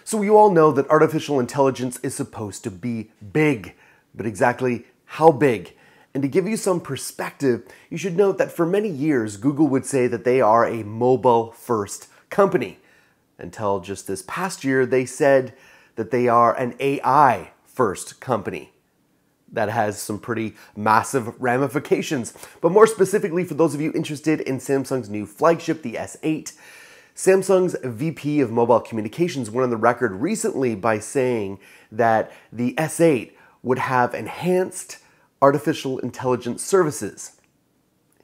So you all know that artificial intelligence is supposed to be big, but exactly how big? And to give you some perspective, you should note that for many years, Google would say that they are a mobile-first company. Until just this past year, they said that they are an AI-first company. That has some pretty massive ramifications. But more specifically, for those of you interested in Samsung's new flagship, the S8, Samsung's VP of Mobile Communications went on the record recently by saying that the S8 would have enhanced artificial intelligence services.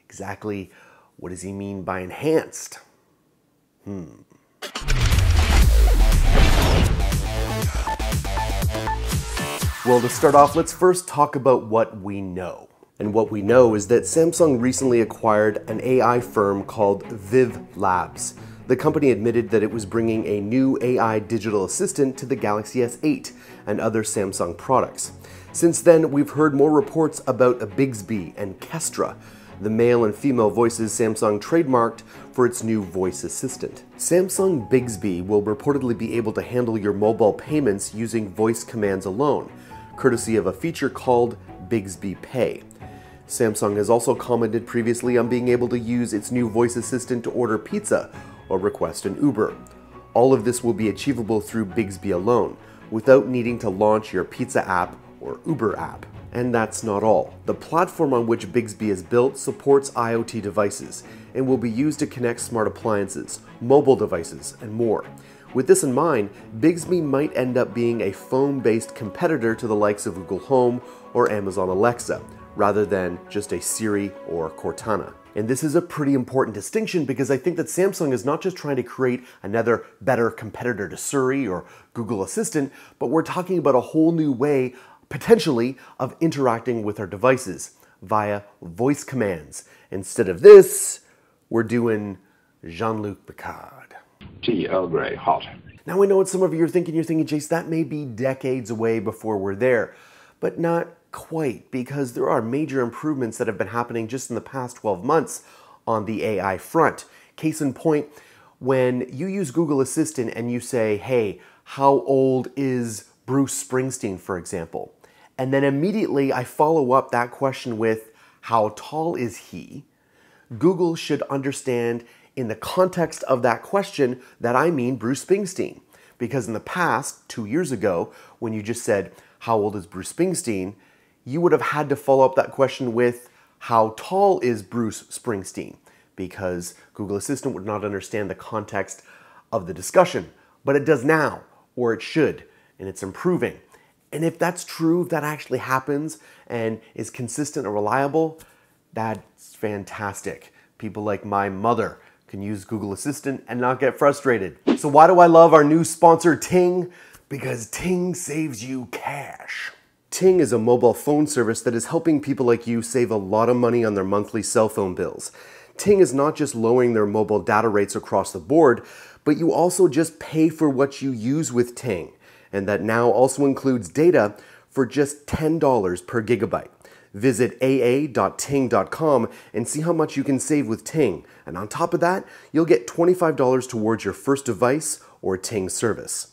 Exactly what does he mean by enhanced? Well, to start off, let's first talk about what we know. And what we know is that Samsung recently acquired an AI firm called Viv Labs. The company admitted that it was bringing a new AI digital assistant to the Galaxy S8 and other Samsung products. Since then, we've heard more reports about a Bixby and Kestra, the male and female voices Samsung trademarked for its new voice assistant. Samsung Bixby will reportedly be able to handle your mobile payments using voice commands alone, courtesy of a feature called Bixby Pay. Samsung has also commented previously on being able to use its new voice assistant to order pizza or request an Uber. All of this will be achievable through Bixby alone, without needing to launch your pizza app or Uber app. And that's not all. The platform on which Bixby is built supports IoT devices and will be used to connect smart appliances, mobile devices, and more. With this in mind, Bixby might end up being a phone-based competitor to the likes of Google Home or Amazon Alexa, rather than just a Siri or Cortana. And this is a pretty important distinction because I think that Samsung is not just trying to create another better competitor to Siri or Google Assistant, but we're talking about a whole new way, potentially, of interacting with our devices via voice commands. Instead of this, we're doing Jean-Luc Picard. Tea Earl Grey, hot. Now I know what some of you are thinking. You're thinking, Jace, that may be decades away before we're there, but not quite, because there are major improvements that have been happening just in the past 12 months on the AI front. Case in point, when you use Google Assistant and you say, hey, how old is Bruce Springsteen, for example? And then immediately I follow up that question with, how tall is he? Google should understand in the context of that question that I mean Bruce Springsteen. Because in the past, 2 years ago, when you just said, how old is Bruce Springsteen? You would have had to follow up that question with, how tall is Bruce Springsteen? Because Google Assistant would not understand the context of the discussion. But it does now, or it should, and it's improving. And if that's true, if that actually happens and is consistent and reliable, that's fantastic. People like my mother can use Google Assistant and not get frustrated. So why do I love our new sponsor, Ting? Because Ting saves you cash. Ting is a mobile phone service that is helping people like you save a lot of money on their monthly cell phone bills. Ting is not just lowering their mobile data rates across the board, but you also just pay for what you use with Ting. And that now also includes data for just $10 per gigabyte. Visit aa.ting.com and see how much you can save with Ting. And on top of that, you'll get $25 towards your first device or Ting service.